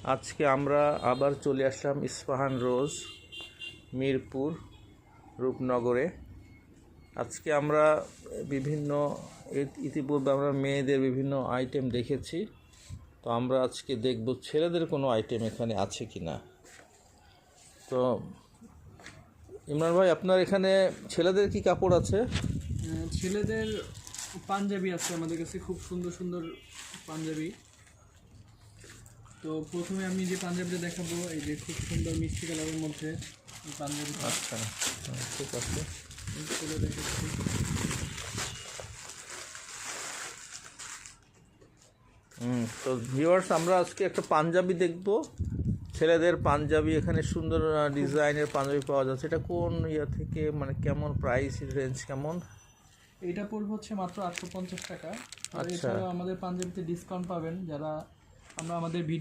আজকে আমরা আবার চলে আসলাম ইস্পাহান রোজ মিরপুর রূপনগরে। আজকে আমরা ইতিপূর্বে আমরা মেয়েদের বিভিন্ন আইটেম দেখেছি, তো আমরা আজকে দেখব ছেলেদের কোনো আইটেম এখানে আছে কি না। তো ইমরান ভাই, আপনার এখানে ছেলেদের কি কাপড় আছে? ছেলেদের পাঞ্জাবি আছে আমাদের কাছে, খুব সুন্দর সুন্দর পাঞ্জাবি। তো প্রথমে আমি যে পাঞ্জাবিটা দেখাবো, এই যে খুব সুন্দর মিষ্টি কালারের মধ্যে পাঞ্জাবি। আচ্ছা, ঠিক আছে, খুলে দেখাচ্ছি। তো ভিউয়ার্স, আমরা আজকে একটা পাঞ্জাবি দেখব, ছেলেদের পাঞ্জাবি। এখানে সুন্দর ডিজাইনের পাঞ্জাবি পাওয়া যাচ্ছে। এটা কোন ইয়া থেকে, মানে কেমন প্রাইস রেঞ্জ কেমন? এইটা পড়বে হচ্ছে মাত্র 850 টাকা। আচ্ছা। এছাড়াও আমাদের পাঞ্জাবিতে ডিসকাউন্ট পাবেন যারা আমাদের ভিডিও